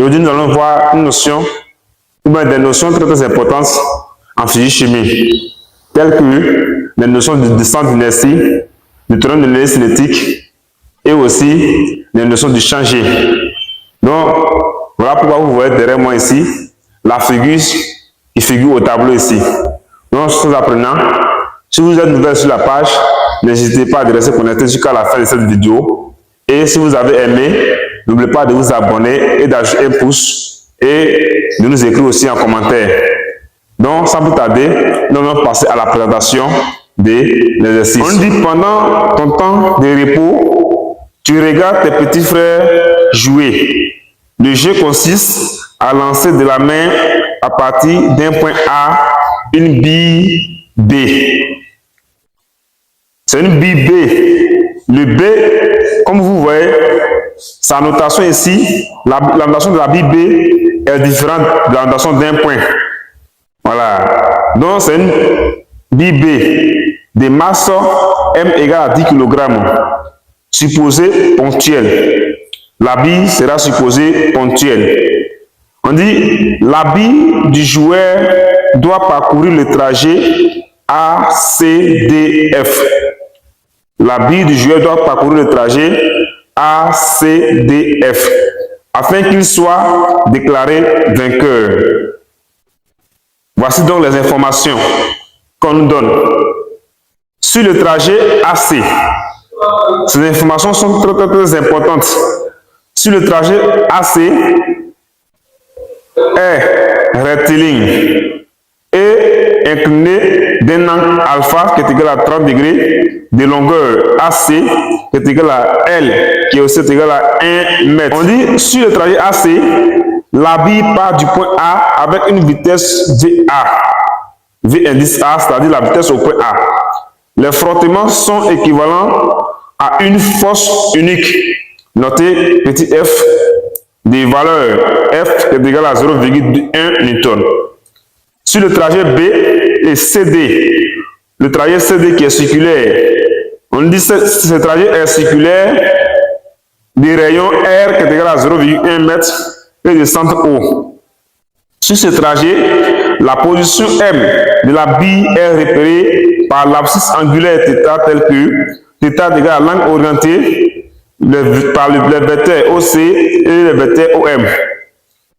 Aujourd'hui, nous allons voir une notion, ou bien des notions très très importantes en physique-chimie, telles que les notions de centre d'inertie, du théorème de l'énergie cinétique et aussi les notions du champ G. Donc, voilà pourquoi vous voyez derrière moi ici la figure qui figure au tableau ici. Donc, chers apprenants, si vous êtes nouvel sur la page, n'hésitez pas à rester connecté jusqu'à la fin de cette vidéo. Et si vous avez aimé, n'oubliez pas de vous abonner et d'ajouter un pouce et de nous écrire aussi en commentaire. Donc, sans plus tarder, nous allons passer à la présentation de l'exercice. On dit pendant ton temps de repos, tu regardes tes petits frères jouer. Le jeu consiste à lancer de la main à partir d'un point A une bille B. C'est une bille B. Le B, comme vous voyez, sa notation ici, la notation de la bille B est différente de la notation d'un point. Voilà. Donc, c'est une bille B de masse M égale à 10 kg, supposée ponctuelle. La bille sera supposée ponctuelle. On dit, la bille du joueur doit parcourir le trajet ACDF. La bille du joueur doit parcourir le trajet ACDF afin qu'il soit déclaré vainqueur. Voici donc les informations qu'on nous donne. Sur le trajet AC, ces informations sont très importantes. Sur le trajet AC, est rectiligne et incliné d'un angle alpha qui est égal à 30 degrés de longueur AC qui est égal à L qui est aussi égal à 1 mètre. On dit sur le trajet AC, la bille part du point A avec une vitesse VA. V indice A, c'est-à-dire la vitesse au point A. Les frottements sont équivalents à une force unique. Notez petit f des valeurs F est égal à 0,1 Newton. Sur le trajet B et CD, le trajet CD qui est circulaire, on dit que ce trajet est circulaire des rayons R qui est égal à 0,1 m et de centre O. Sur ce trajet, la position M de la bille est repérée par l'abscisse angulaire θ tel que θ est égal à l'angle orienté par les vecteurs OC et les vecteurs OM.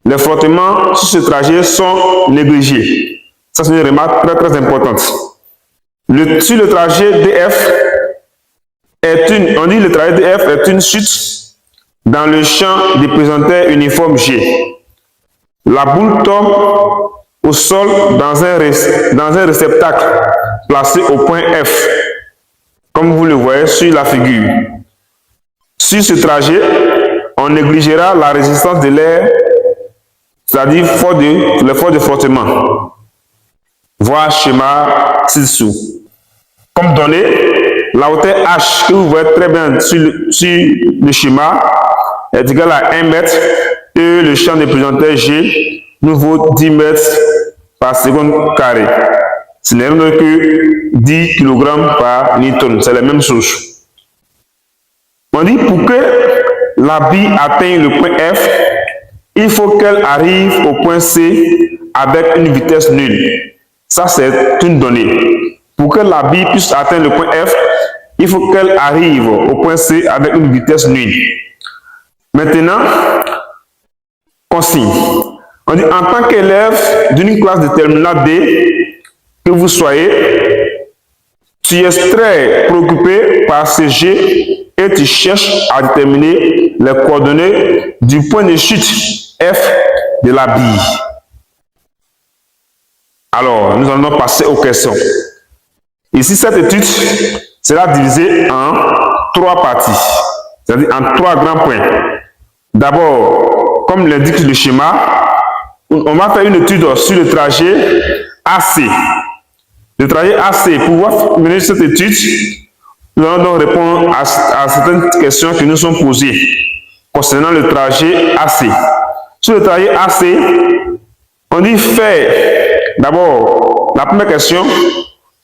Les frottements sur ce trajet sont négligés. Ça, c'est une remarque très importante. Sur le trajet DF, on dit le trajet DF est une chute dans le champ des pesanteurs uniforme G. La boule tombe au sol dans un réceptacle placé au point F, comme vous le voyez sur la figure. Sur ce trajet, on négligera la résistance de l'air, c'est-à-dire les forces de frottement. Voir schéma ci-dessous. Comme donné, la hauteur H, que vous voyez très bien sur le schéma, est égale à 1 mètre et le champ des pesanteurs G nous vaut 10 mètres par seconde carré. Ce n'est rien que 10 kg par Newton, c'est la même chose. On dit pour que la bille atteigne le point F, il faut qu'elle arrive au point C avec une vitesse nulle. Ça, c'est une donnée. Pour que la bille puisse atteindre le point F, il faut qu'elle arrive au point C avec une vitesse nulle. Maintenant, consigne. On dit en tant qu'élève d'une classe de terminale D, que vous soyez, tu es très préoccupé par ce G et tu cherches à déterminer les coordonnées du point de chute F de la bille. Alors, nous allons passer aux questions. Ici, cette étude sera divisée en 3 parties, c'est-à-dire en 3 grands points. D'abord, comme l'indique le schéma, on va faire une étude sur le trajet AC. Le trajet AC, pour pouvoir mener cette étude, nous allons donc répondre à certaines questions qui nous sont posées concernant le trajet AC. Sur le trajet AC, on dit faire, d'abord, la première question,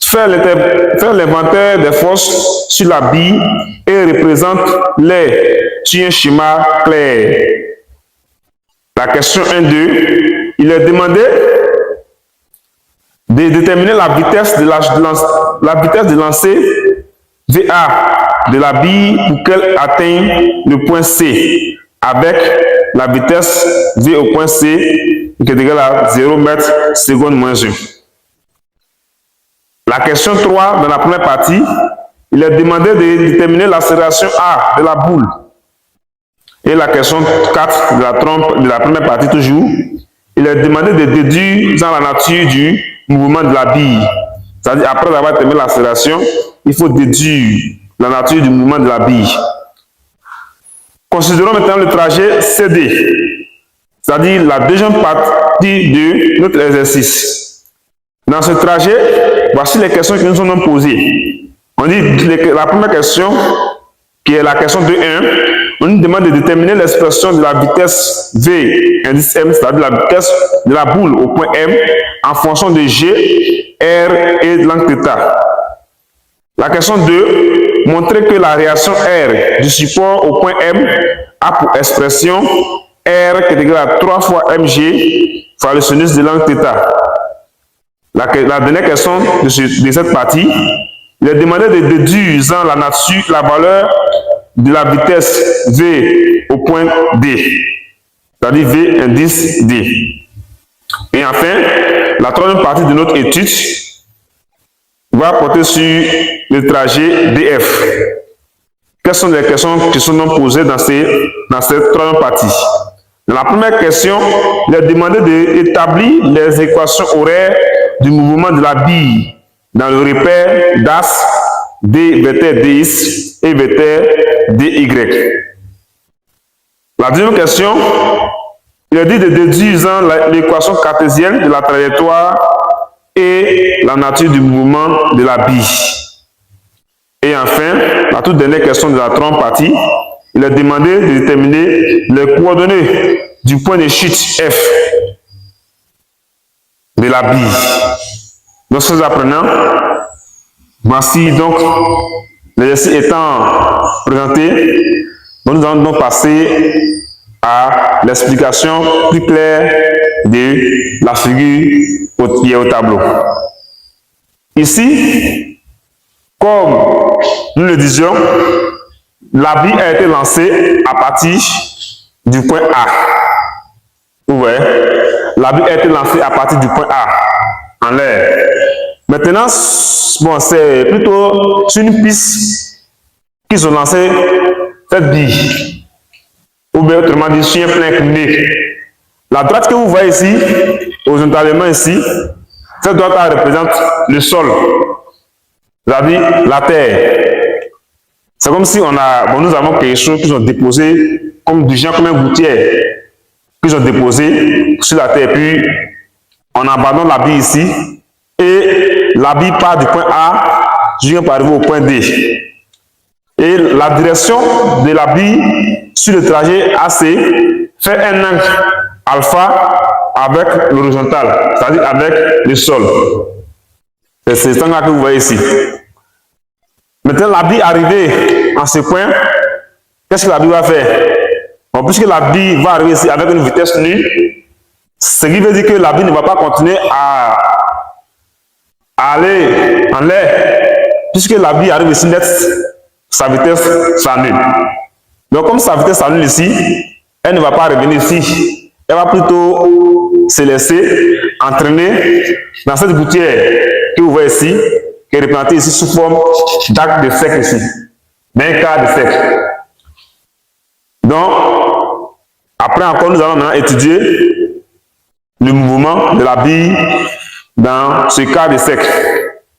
faire l'inventaire des forces sur la bille et représente-les sur un schéma clair. La question 1-2, il est demandé de déterminer la vitesse de lancer VA de la bille pour qu'elle atteigne le point C avec la vitesse V au point C qui est égale à 0 mètre seconde moins 1. La question 3, dans la première partie, il est demandé de déterminer l'accélération A de la boule. Et la question 4 de la première partie toujours, il est demandé de déduire dans la nature du mouvement de la bille. C'est-à-dire, après avoir terminé l'accélération, il faut déduire la nature du mouvement de la bille. Considérons maintenant le trajet CD, c'est-à-dire la deuxième partie de notre exercice. Dans ce trajet, voici les questions qui nous sont posées. On dit la première question, qui est la question de 1, on nous demande de déterminer l'expression de la vitesse V, indice M, c'est-à-dire la vitesse de la boule au point M, en fonction de G, R et de l'angle θ. La question 2, montrer que la réaction R du support au point M a pour expression R qui est égal à 3 fois mg fois le sinus de l'angle θ. La dernière question de cette partie, il est demandé de déduire la nature, la valeur de la vitesse V au point D, c'est-à-dire V indice D. Et enfin, la troisième partie de notre étude va porter sur le trajet DF. Quelles sont les questions qui sont posées dans cette troisième partie? Dans la première question, il est demandé d'établir les équations horaires du mouvement de la bille dans le repère d'as D vecteur dx et vecteur dy. La deuxième question, il est dit de déduire l'équation cartésienne de la trajectoire et la nature du mouvement de la bille. Et enfin, la toute dernière question de la troisième partie, il est demandé de déterminer les coordonnées du point de chute F de la bille. Donc, chers apprenants, voici donc l'exercice étant présenté, nous allons donc passer à l'explication plus claire de la figure qui est au tableau. Ici, comme nous le disions, la bille a été lancée à partir du point A. Vous voyez, la bille a été lancée à partir du point A en l'air. Maintenant, bon, c'est plutôt sur une piste qu'ils ont lancé cette bille. Ou bien autrement dit, sur un plein incliné. La droite que vous voyez ici, horizontalement ici, cette droite représente le sol, c'est-à-dire la terre. C'est comme si nous avons quelque chose qu'ils ont déposé comme du genre, comme un gouttière, qu'ils ont déposé sur la terre. Puis, on abandonne la bille ici et la bille part du point A jusqu'à arriver au point D. Et la direction de la bille sur le trajet AC fait un angle alpha avec l'horizontale, c'est-à-dire avec le sol. C'est cet angle que vous voyez ici. Maintenant, la bille arrivée en ce point, qu'est-ce que la bille va faire? Bon, puisque la bille va arriver ici avec une vitesse nulle, ce qui veut dire que la bille ne va pas continuer à aller en l'air, puisque la bille arrive ici net, sa vitesse s'annule. Donc, comme sa vitesse s'annule ici, elle ne va pas revenir ici. Elle va plutôt se laisser entraîner dans cette gouttière que vous voyez ici, qui est représentée ici sous forme d'arc de cercle ici, d'un quart de cercle. Donc, après encore, nous allons maintenant étudier le mouvement de la bille dans ce quart de cercle.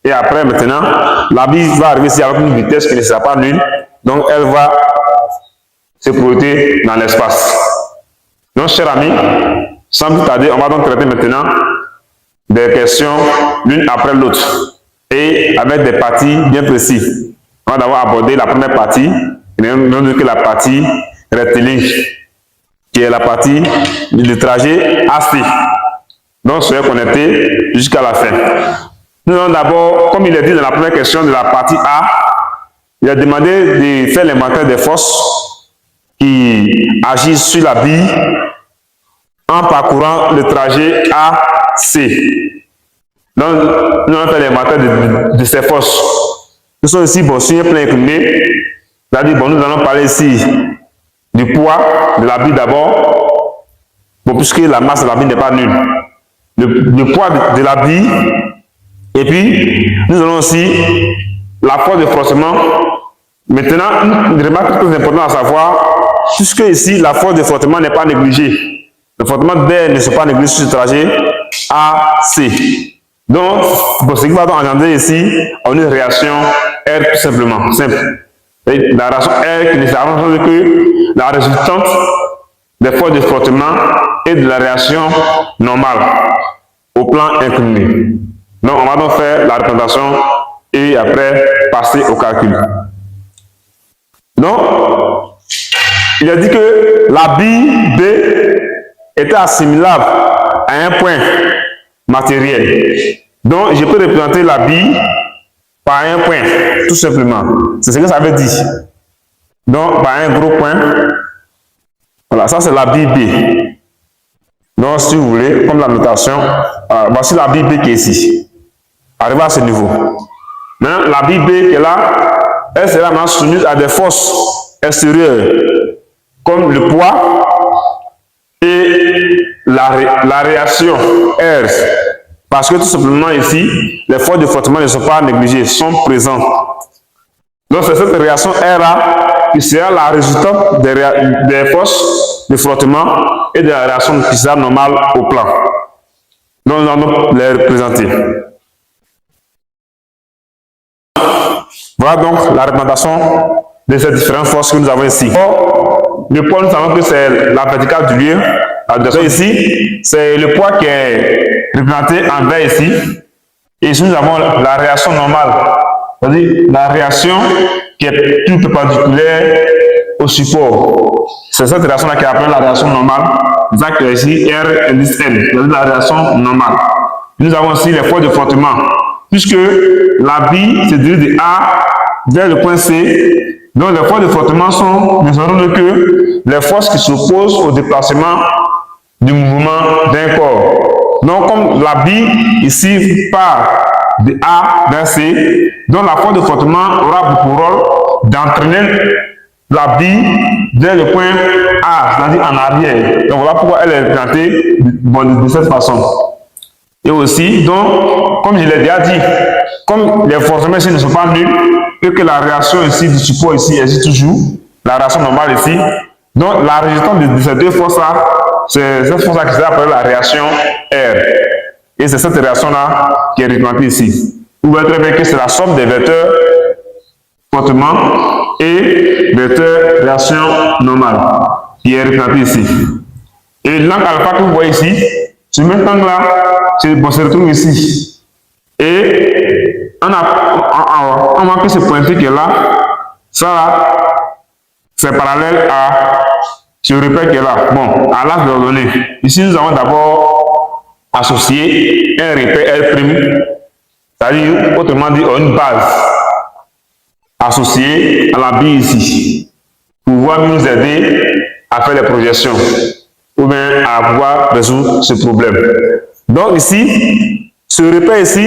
Et après, maintenant, la bille va arriver ici avec une vitesse qui ne sera pas nulle, donc elle va se projeter dans l'espace. Donc, chers amis, sans plus tarder, on va donc traiter maintenant des questions l'une après l'autre et avec des parties bien précises. On va d'abord aborder la première partie, et non que la partie rectiligne, qui est la partie du trajet AC. Donc, soyez connectés jusqu'à la fin. Nous allons d'abord, comme il est dit dans la première question de la partie A, il a demandé de faire l'inventaire des forces qui agissent sur la bille en parcourant le trajet AC. Donc, nous allons faire l'inventaire de ces forces. Nous sommes ici, bon, sur un plan incliné. C'est-à-dire, bon, nous allons parler ici du poids de la bille d'abord. Bon, puisque la masse de la bille n'est pas nulle. Le poids de la bille. Et puis, nous allons aussi la force de frottement. Maintenant, une remarque très importante à savoir, puisque ici, la force de frottement n'est pas négligée. Le frottement d'air ne sera pas négligé sur ce trajet AC. Donc, bon, ce qui va donc engendrer ici une réaction R tout simplement, simple. Et la réaction R qui ne s'arrange que la résultante des forces de frottement et de la réaction normale au plan incliné. Donc, on va donc faire la représentation et après passer au calcul. Donc, il a dit que la bille B était assimilable à un point matériel. Donc, je peux représenter la bille par un point, tout simplement. C'est ce que ça veut dire. Donc, par un gros point. Voilà, ça c'est la bille B. Donc, si vous voulez, comme la notation, voici la bille B qui est ici. Arrivé à ce niveau. Maintenant, la bille B qui est là, elle sera maintenant soumise à des forces extérieures, comme le poids et la réaction R. Parce que tout simplement ici, les forces de frottement ne sont pas négligées, sont présentes. Donc c'est cette réaction R qui sera la résultante des forces de frottement et de la réaction qui sera normale au plan. Donc nous allons les représenter. Voilà donc la représentation de ces différentes forces que nous avons ici. Le poids, nous savons que c'est la verticale du lieu. Ici, c'est le poids qui est représenté en vert ici. Et ici, nous avons la réaction normale. C'est-à-dire la réaction qui est plus perpendiculaire au support. C'est cette réaction-là qui est appelée la réaction normale. C'est ça que ici, R indice N. C'est-à-dire la réaction normale. Nous avons aussi les forces de frottement. Puisque la bille se dirige de A vers le point C, donc les forces de frottement ne seront que les forces qui s'opposent au déplacement du mouvement d'un corps. Donc comme la bille ici part de A vers C, donc la force de frottement aura pour rôle d'entraîner la bille vers le point A, c'est-à-dire en arrière. Donc voilà pourquoi elle est représentée de cette façon. Et aussi, donc, comme je l'ai déjà dit, comme les frottements ici ne sont pas nuls, et que la réaction ici du support ici existe toujours, la réaction normale ici, donc la résultante de ces deux forces-là, c'est cette force-là qui s'appelle la réaction R. Et c'est cette réaction-là qui est représentée ici. Vous voyez très bien que c'est la somme des vecteurs frottement et vecteurs réaction normale qui est représentée ici. Et l'angle alpha que vous voyez ici, ce même angle-là, se retrouve ici. Et on voit que ce pointu qui est là, ça, c'est parallèle à ce repère qui est là. Bon, à l'axe de l'ordonnée. Ici, nous avons d'abord associé un repère L', c'est-à-dire, autrement dit, une base associée à la bille ici, pour pouvoir nous aider à faire les projections, ou bien à pouvoir résoudre ce problème. Donc ici, ce repère ici,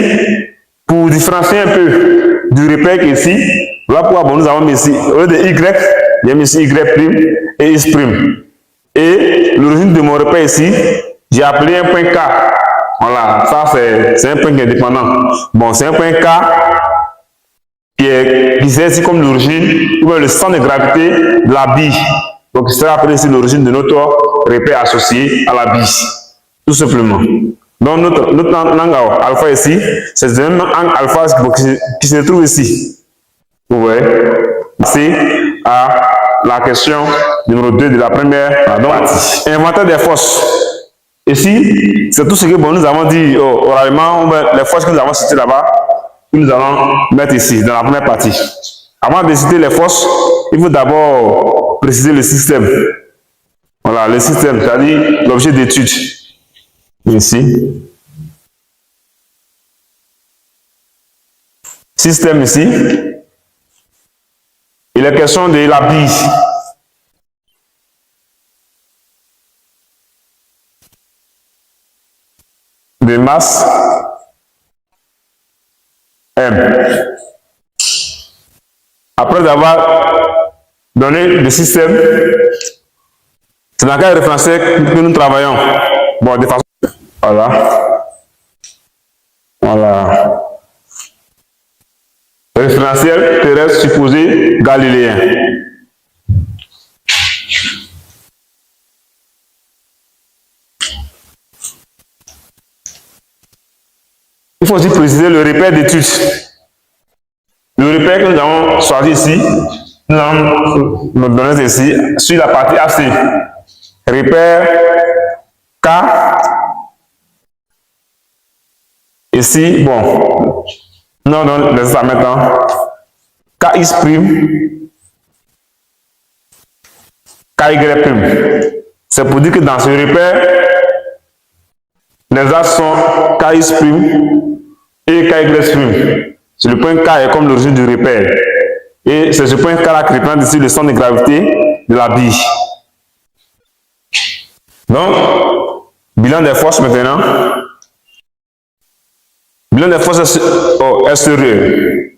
pour différencier un peu du repère qui est ici, voilà pourquoi bon, nous avons mis ici, au lieu de Y, j'ai mis ici Y' et X'. Et l'origine de mon repère ici, j'ai appelé un point K. Voilà, ça c'est un point qui est indépendant. Bon, c'est un point K qui est ici comme l'origine, ou bien le centre de gravité de la bille. Donc, il sera appelé ici l'origine de notre repère associé à la bille. Tout simplement. Donc, notre angle alpha ici, c'est le même angle alpha qui se trouve ici. Vous voyez? C'est à la question numéro 2 de la première partie. Inventaire des forces. Ici, c'est tout ce que bon, nous avons dit oralement, les forces que nous avons citées là-bas, que nous allons mettre ici, dans la première partie. Avant de citer les forces, il faut d'abord préciser le système. Voilà, le système, c'est-à-dire l'objet d'étude. Ici. Système ici. Il est question de la bille. de masse M. Après avoir donné le système, c'est dans quel référentiel que nous travaillons. Bon, de façon... Voilà. Voilà. Référentiel terrestre supposé galiléen. Il faut aussi préciser le repère d'étude. Le repère que nous avons choisi ici, nous allons nous donner ici sur la partie AC. Repère K. Ici, bon, nous allons les ça maintenant. KX', KY'. C'est pour dire que dans ce repère, les axes sont KX' et KY'. C'est le point K est comme l'origine du repère. Et c'est ce point K là qui représente ici le centre de gravité de la bille. Donc, bilan des forces maintenant. Bilan des forces extérieures.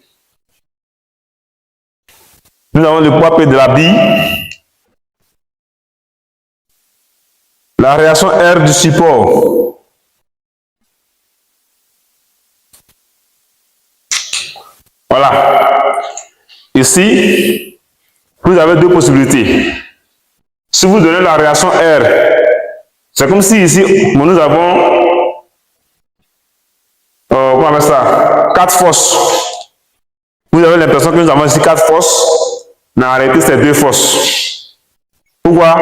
Nous avons le poids P de la bille. La réaction R du support. Voilà. Ici, vous avez deux possibilités. Si vous donnez la réaction R, c'est comme si ici, nous avons, comment on appelle ça, 4 forces. Vous avez l'impression que nous avons ici 4 forces, mais en réalité, c'est 2 forces. Pourquoi?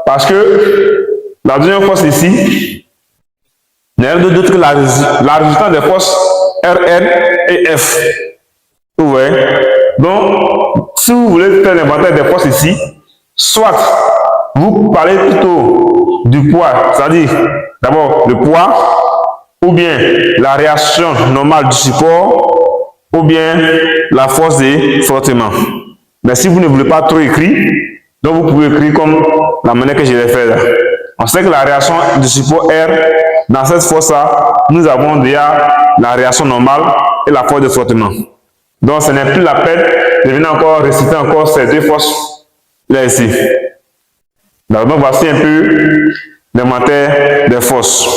Parce que la deuxième force ici n'est rien d'autre que la résultante des forces Rn et F. Vous voyez? Donc, si vous voulez faire l'inventaire des forces ici, soit vous parlez plutôt du poids, c'est-à-dire d'abord le poids, ou bien la réaction normale du support, ou bien la force de frottement. Mais si vous ne voulez pas trop écrire, donc vous pouvez écrire comme la manière que je l'ai fait là. On sait que la réaction du support R, dans cette force-là, nous avons déjà la réaction normale et la force de frottement. Donc ce n'est plus la peine de venir encore réciter encore ces deux forces là ici. Donc voici un peu l'inventaire des forces.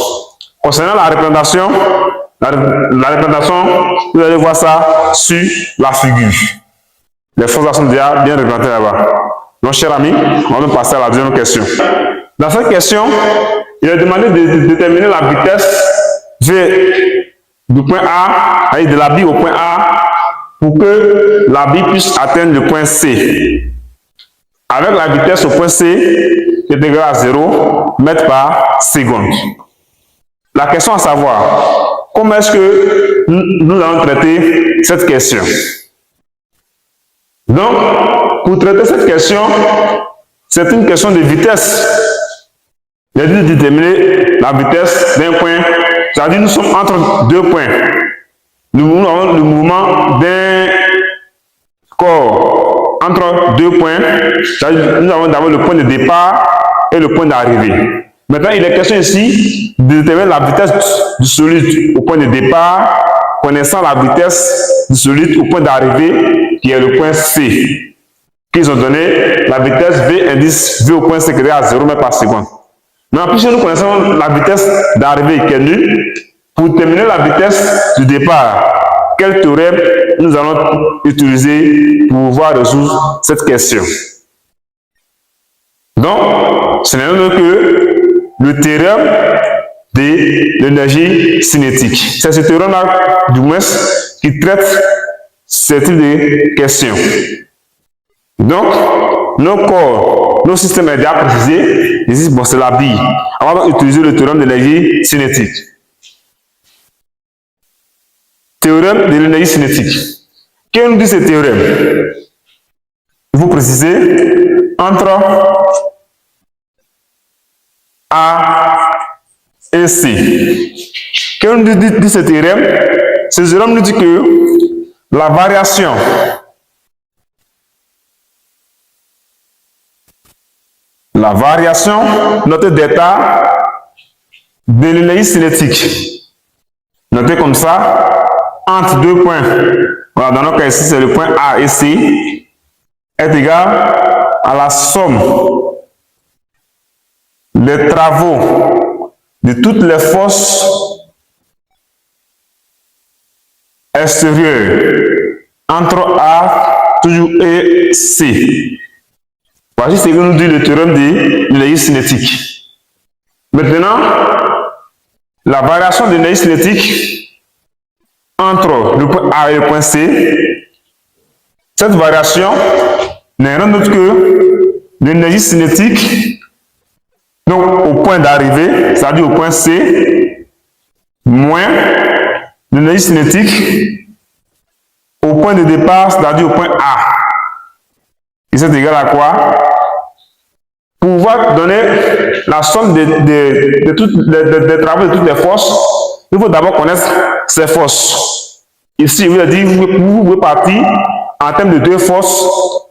Concernant la représentation, vous allez voir ça sur la figure. Les forces sont déjà bien représentées là-bas. Donc chers amis, on va passer à la deuxième question. Dans cette question, il est demandé de déterminer la vitesse V du point A, de la bille au point A, pour que la bille puisse atteindre le point C. Avec la vitesse au point C qui est égale à 0 mètres par seconde. La question à savoir, comment est-ce que nous allons traiter cette question? Donc, pour traiter cette question, c'est une question de vitesse. Il est dit de déterminer la vitesse d'un point, c'est-à-dire nous sommes entre deux points. Nous avons le mouvement d'un corps entre deux points, c'est-à-dire nous avons d'abord le point de départ et le point d'arrivée. Maintenant, il est question ici de déterminer la vitesse du solide au point de départ, connaissant la vitesse du solide au point d'arrivée, qui est le point C, qu'ils ont donné la vitesse V indice V au point C qui est à 0 mètres par seconde. Maintenant, puisque nous connaissons la vitesse d'arrivée qui est nulle, pour déterminer la vitesse du départ, quel théorème nous allons utiliser pour pouvoir résoudre cette question? Donc, ce n'est autre que le théorème de l'énergie cinétique. C'est ce théorème-là, du moins, qui traite ce type de questions. Donc, nos corps, nos systèmes sont déjà précisés. Ici, bon, c'est la bille. On va utiliser le théorème de l'énergie cinétique. Théorème de l'énergie cinétique. Qu'est-ce que nous dit ce théorème? Vous précisez entre A et C. Qu'est-ce que nous dit ce théorème? Ce théorème nous dit que la variation notée d'état de l'énergie cinétique. Notez comme ça, entre deux points, voilà, dans notre cas ici c'est le point A et C, est égal à la somme des travaux de toutes les forces extérieures entre A toujours et C. Voici ce que nous dit le théorème de l'énergie cinétique. Maintenant, la variation de l'énergie cinétique entre le point A et le point C, cette variation n'est rien d'autre que l'énergie cinétique, donc au point d'arrivée, c'est-à-dire au point C, moins l'énergie cinétique au point de départ, c'est-à-dire au point A. Et c'est égal à quoi? Pour pouvoir donner la somme des travaux de toutes les forces, il faut d'abord connaître ces forces. Ici, je vous ai dit, vous pouvez partir en termes de 2 forces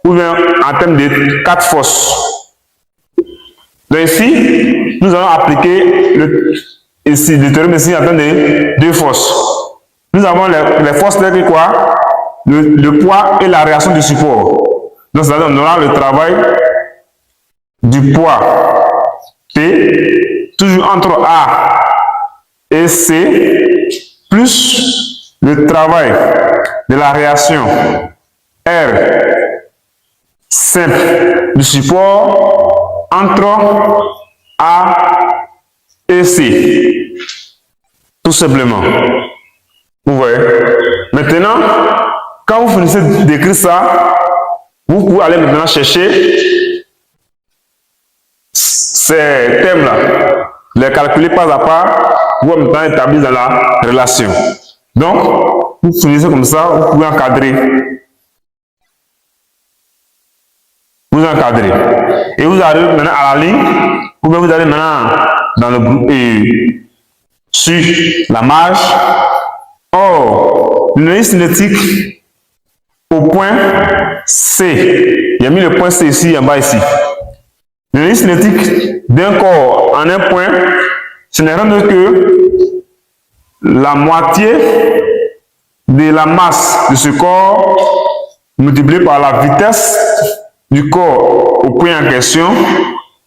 ou bien en termes de 4 forces. Donc ici, nous allons appliquer le théorème ici en termes de 2 forces. Nous avons les forces telles que quoi? Le poids et la réaction du support. Donc, ça donne le travail du poids P, toujours entre A et C, plus le travail de la réaction R simple du support entre A et C. Tout simplement. Vous voyez? Maintenant, quand vous finissez d'écrire ça, vous pouvez aller maintenant chercher ces thèmes-là, les calculer pas à pas, pour maintenant établir dans la relation. Donc, vous finissez comme ça, vous pouvez encadrer. Vous encadrez. Et vous arrivez maintenant à la ligne, ou bien vous allez maintenant dans le groupe et sur la marge. Or, l'énergie cinétique au point C, il y a mis le point C ici, en bas ici. L'énergie cinétique d'un corps en un point, ce n'est rien d'autre que la moitié de la masse de ce corps multipliée par la vitesse du corps au point en question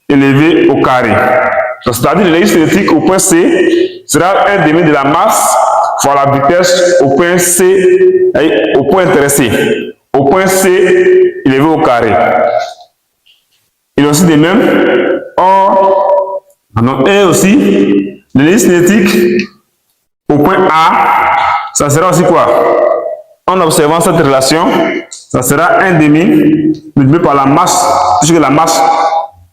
élevé au carré. C'est-à-dire l'énergie cinétique au point C sera 1/2 de la masse fois la vitesse au point C, au point intéressé. Au point C élevé au carré. Il est aussi de même. Or, et aussi, l'énergie cinétique au point A, ça sera aussi quoi? En observant cette relation, ça sera 1/2 multiplié par la masse, puisque la masse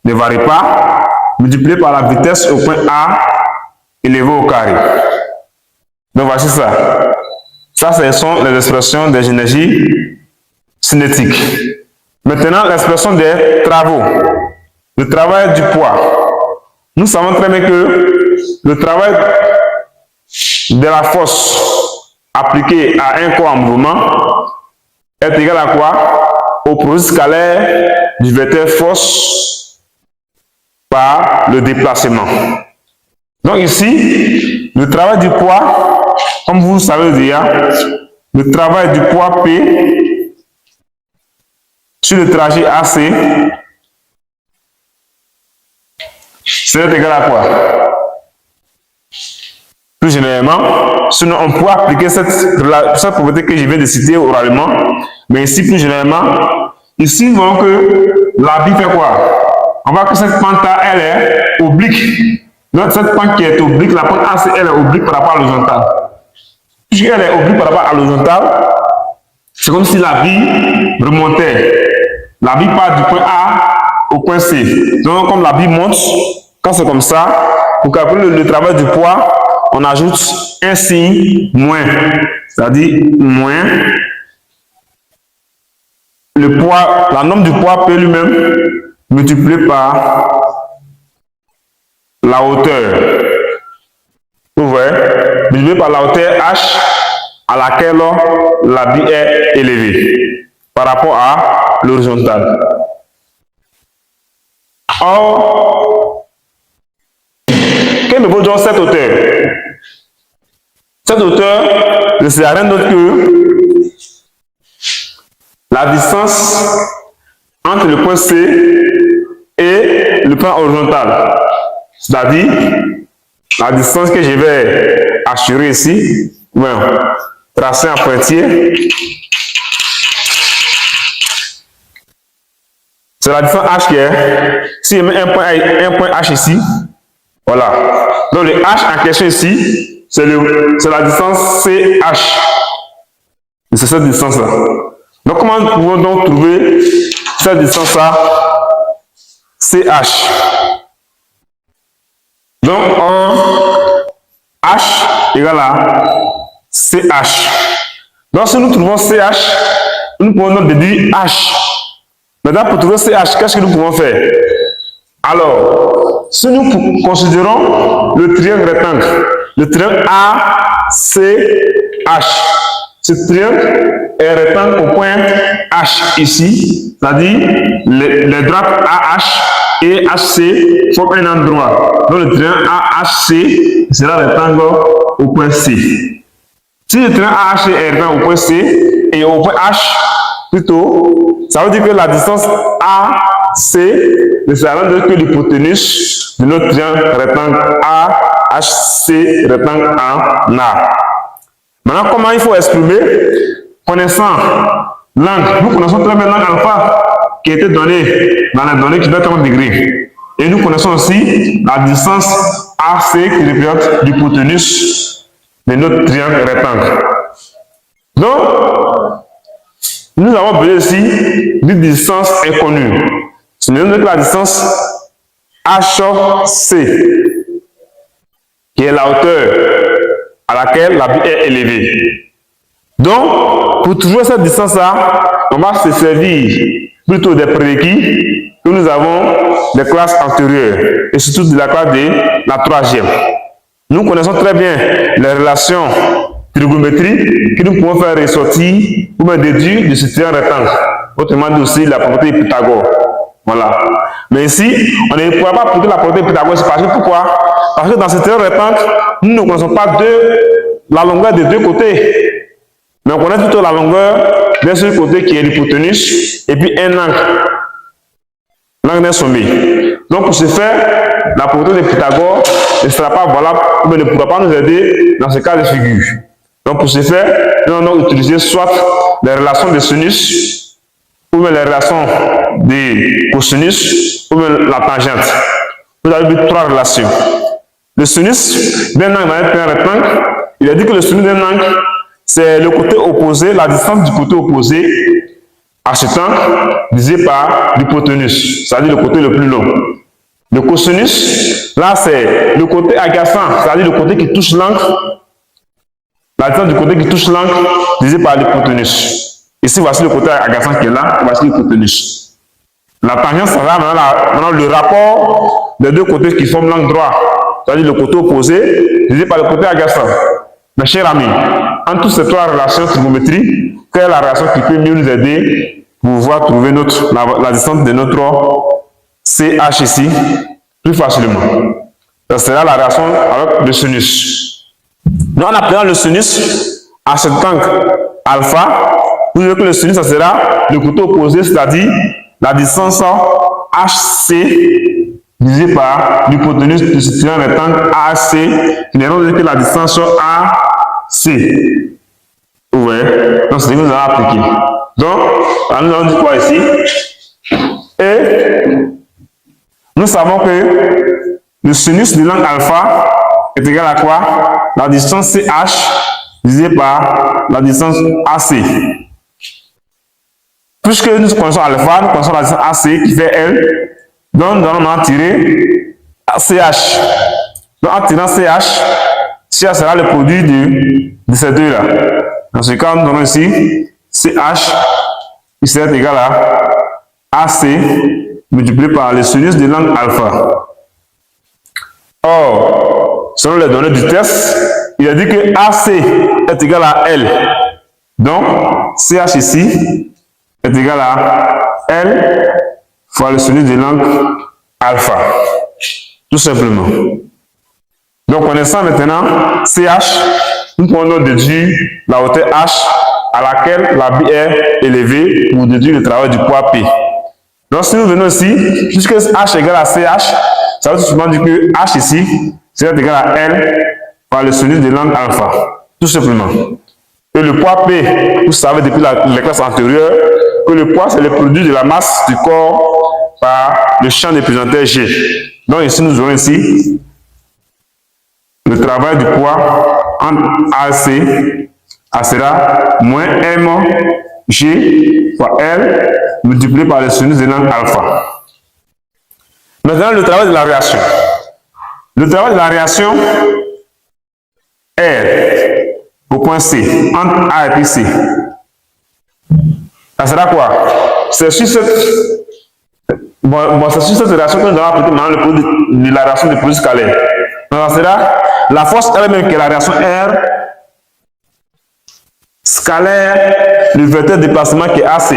ne varie pas, multiplié par la vitesse au point A élevé au carré. Donc voici ça. Ça, ce sont les expressions des énergies cinétiques. Maintenant, l'expression des travaux. Le travail du poids. Nous savons très bien que le travail de la force appliquée à un corps en mouvement est égal à quoi? Au produit scalaire du vecteur force par le déplacement. Donc ici, le travail du poids, comme vous savez déjà, le travail du poids P sur le trajet AC, c'est égal à quoi? Plus généralement, sinon on pourrait appliquer cette propriété que je viens de citer oralement, mais ici plus généralement, ici nous voyons que la bille fait quoi? On voit que cette pente-là, elle est oblique. Donc cette pente qui est oblique, la pente AC, elle est oblique par rapport à l'horizontale. Puisqu'elle est oblique par rapport à l'horizontale, c'est comme si la bille remontait. La bille part du point A au point C. Donc comme la bille monte, quand c'est comme ça, pour calculer le travail du poids, on ajoute un signe moins, c'est-à-dire moins le poids, la norme du poids P lui-même multiplié par la hauteur. Vous voyez, multiplié par la hauteur H à laquelle la bille est élevée par rapport à l'horizontale. Or, quel me vaut donc cette hauteur? Cette hauteur ne sert à rien d'autre que la distance entre le point C et le plan horizontal. C'est-à-dire la distance que je vais assurer ici, tracer en pointillé. C'est la distance H qui est. Si je mets un point H ici, voilà. Donc le H en question ici, c'est la distance CH. C'est cette distance-là. Donc comment nous pouvons donc trouver cette distance-là CH? Donc en H égale à CH. Donc si nous trouvons CH, nous pouvons donc déduire H. Maintenant, pour trouver CH, qu'est-ce que nous pouvons faire? Alors, si nous considérons le triangle rectangle, le triangle ACH, ce triangle est rectangle au point H ici, c'est-à-dire les droites AH et HC forment un endroit. Donc le triangle AHC sera rectangle au point C. Si le triangle AHC est rectangle au point C et au point H, plutôt, ça veut dire que la distance AC ne sera rien d'autre que l'hypoténuse de notre triangle rectangle AHC rectangle en A. Maintenant, comment il faut exprimer? Connaissant l'angle, nous connaissons très bien l'angle alpha qui a été donné dans les données qui doit 30 degrés. Et nous connaissons aussi la distance AC qui représente l'hypoténuse de notre triangle rectangle. Donc, nous avons besoin ici d'une distance inconnue. Ce n'est que la distance HC, qui est la hauteur à laquelle la bulle est élevée. Donc, pour trouver cette distance-là, on va se servir plutôt des prérequis que nous avons des classes antérieures, et surtout de la classe de la 3e. Nous connaissons très bien les relations trigonométriques que nous pouvons faire ressortir ou même déduire de ce triangle rectangle. Autrement dit aussi la propriété de Pythagore. Voilà. Mais ici, on ne pourra pas appliquer la propriété de Pythagore. C'est parce que pourquoi? Parce que dans ce triangle rectangle, nous ne connaissons pas la longueur des deux côtés. Mais on connaît plutôt la longueur d'un seul côté qui est l'hypoténuse et puis un angle. L'angle d'un sommet. Donc pour ce faire, la propriété de Pythagore ne sera pas valable ou ne pourra pas nous aider dans ce cas de figure. Donc pour ce faire, nous allons utiliser soit les relations de sinus, ou bien les relations de cosinus, ou bien la tangente. Nous avons vu 3 relations. Le sinus d'un angle dans un triangle rectangle, il a dit que le sinus d'un angle, c'est le côté opposé, la distance du côté opposé à cet angle divisé par l'hypoténuse, c'est-à-dire le côté le plus long. Le cosinus, là c'est le côté adjacent, c'est-à-dire le côté qui touche l'angle. La distance du côté qui touche l'angle divisé par l'hypoténuse. Ici, voici le côté adjacent qui est là, et voici l'hypoténuse. La tangente, ça va maintenant le rapport des deux côtés qui forment l'angle droit, c'est-à-dire le côté opposé divisé par le côté adjacent. Mes chers amis, entre ces 3 relations trigonométriques, quelle est la relation qui peut mieux nous aider pour pouvoir trouver la distance de notre CH ici plus facilement? Ça sera la relation avec le sinus. Donc, en appliquant le sinus à cet angle alpha, vous verrez que le sinus, ça sera le côté opposé, c'est-à-dire la distance HC divisé par l'hypoténuse de ce triangle rectangle AC, qui n'est rien que la distance AC. Ouais, donc c'est ce que nous allons appliquer. Donc, nous allons dire quoi ici? Et nous savons que le sinus de l'angle alpha est égal à quoi? La distance CH divisée par la distance AC. Puisque nous connaissons alpha, nous connaissons la distance AC qui fait L. Donc, nous allons en tirer CH. Donc, en tirant CH, CH sera le produit de ces deux-là. Dans ce cas, nous donnons ici CH qui sera égal à AC multiplié par le sinus de l'angle alpha. Or, selon les données du test, il a dit que AC est égal à L. Donc, CH ici est égal à L fois le sinus de l'angle alpha. Tout simplement. Donc, connaissant maintenant CH, nous pouvons déduire la hauteur H à laquelle la bille est élevée pour déduire le travail du poids P. Donc, si nous venons ici, puisque H égale à CH, ça veut tout simplement dire que H ici, c'est égal à L par le sinus de l'angle alpha. Tout simplement. Et le poids P, vous savez depuis les classes antérieures, que le poids, c'est le produit de la masse du corps par le champ d'épousanteur G. Donc, ici, nous aurons ici le travail du poids entre AC, A sera moins M G fois L multiplié par le sinus de l'angle alpha. Maintenant, le travail de la réaction. Le travail de la réaction R au point C, entre A et puis C. Ça sera quoi? C'est sur cette réaction que nous allons appliquer maintenant le produit de la réaction de produit scalaire. Donc, ça sera la force elle-même qui est la réaction R scalaire le vecteur de déplacement qui est AC.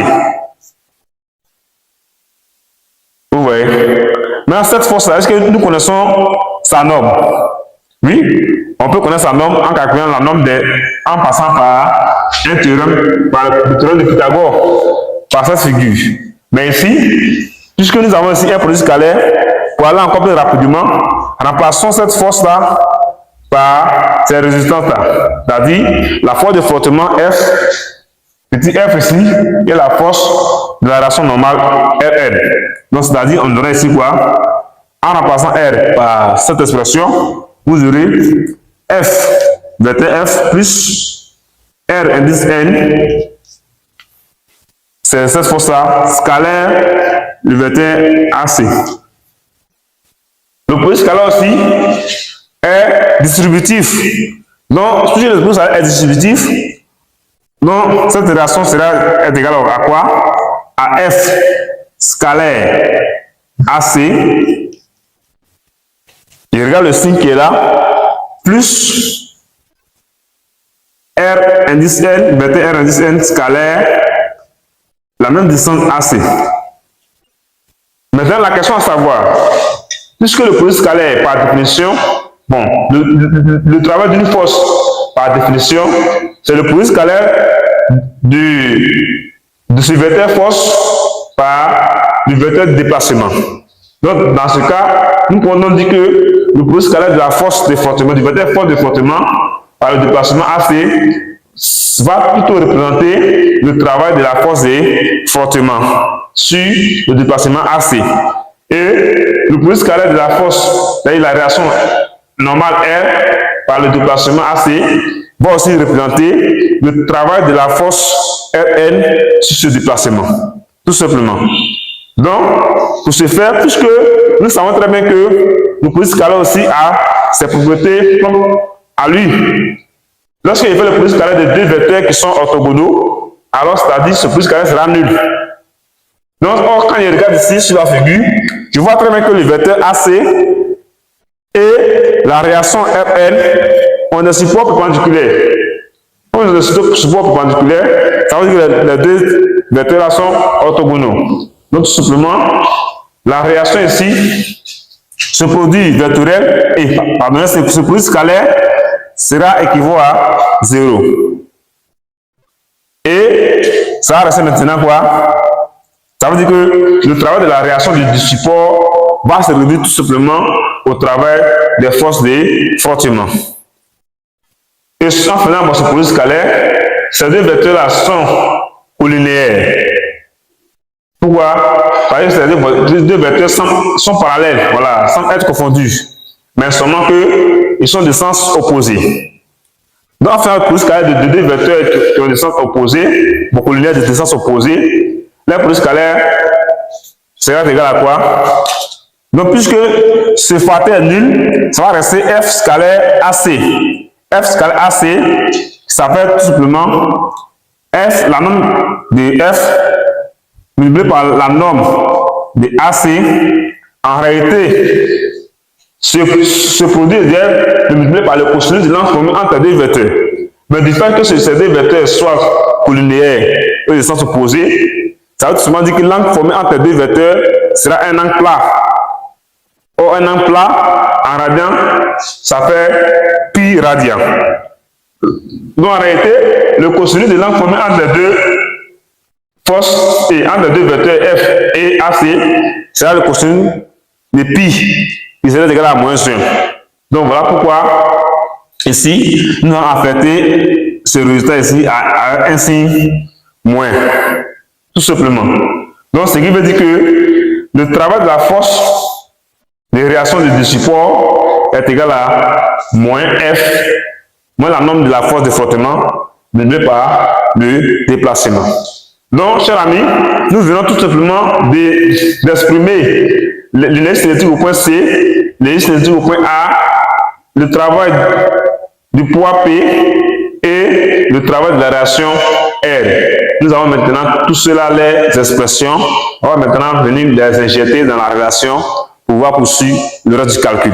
Vous voyez? Maintenant, cette force-là, est-ce que nous connaissons sa norme? Oui, on peut connaître sa norme en calculant la norme en passant par un théorème, par le théorème de Pythagore, par cette figure. Mais ici, puisque nous avons ici un produit scalaire, pour aller encore plus rapidement, remplaçons cette force-là par ces résistances-là. C'est-à-dire la force de frottement F, petit f ici, et la force de la réaction normale Rn. Donc, c'est-à-dire, on aurait ici quoi? En remplaçant R par cette expression, vous aurez F, vecteur F plus R indice N, c'est cette force-là, scalaire, le vecteur AC. Le produit scalaire aussi est distributif. Donc, si le produit scalaire est distributif, donc cette réaction est égale à quoi? À F scalaire AC. Je regarde le signe qui est là, plus R indice N, vecteur R indice N scalaire, la même distance AC. Maintenant, la question à savoir, puisque le produit scalaire, par définition, bon, le travail d'une force, par définition, c'est le produit scalaire de ce vecteur force par le vecteur de déplacement. Donc, dans ce cas, nous pouvons dire que le produit scalaire de la force de frottement, du vecteur force de frottement par le déplacement AC, va plutôt représenter le travail de la force de frottement sur le déplacement AC. Et le produit scalaire de la force, c'est-à-dire la réaction normale R par le déplacement AC, va aussi représenter le travail de la force Rn sur ce déplacement. Tout simplement. Donc, pour ce faire, puisque nous savons très bien que le produit scalaire aussi a ses propriétés comme à lui. Lorsqu'il fait le produit scalaire de deux vecteurs qui sont orthogonaux, alors c'est-à-dire ce produit scalaire sera nul. Donc, quand je regarde ici sur la figure, je vois très bien que le vecteur AC et la réaction Rn ont des supports perpendiculaires. Pour des supports perpendiculaires, ça veut dire que les deux vecteurs là sont orthogonaux. Donc, tout simplement, la réaction ici, ce produit vectoriel, et pardon, ce produit scalaire sera équivalent à 0. Et ça va rester maintenant quoi? Ça veut dire que le travail de la réaction du support va se réduire tout simplement au travail des forces de frottement. Et en faisant ce produit scalaire, ces deux vecteurs-là sont collinéaires. Pourquoi? Parce que les deux vecteurs sont parallèles, voilà, sans être confondus, mais seulement qu'ils sont de sens opposés. Donc, en faisant le produit scalaire de deux vecteurs qui ont des sens opposés, beaucoup de linéaires de sens opposés, le produit scalaire sera égal à quoi? Donc, puisque ce facteur est nul, ça va rester F scalaire AC. F scalaire AC, ça fait tout simplement F, la norme de F, multiplié par la norme de AC. En réalité, ce produit est multiplié par le cosinus de l'angle formé entre deux vecteurs. Mais du fait que ces deux vecteurs soient collinéaires et de sens opposés, ça veut tout simplement dire que l'angle formé entre deux vecteurs sera un angle plat. Or, un angle plat en radian, ça fait pi radian. Donc, en réalité, le cosinus de l'angle formé entre les deux forces et entre les deux vecteurs F et AC sera le cosinus de pi qui sera égal à moins 1. Donc, voilà pourquoi ici, nous allons affecter ce résultat ici à un signe moins. Tout simplement. Donc, ce qui veut dire que le travail de la force de réaction du support est égal à moins F, moins la norme de la force de frottement donnée par le déplacement. Donc, chers amis, nous venons tout simplement d'exprimer l'énergie cinétique au point C, l'énergie cinétique au point A, le travail du poids P et le travail de la réaction R. Nous avons maintenant tout cela, les expressions. On va maintenant venir les injecter dans la relation pour pouvoir poursuivre le reste du calcul.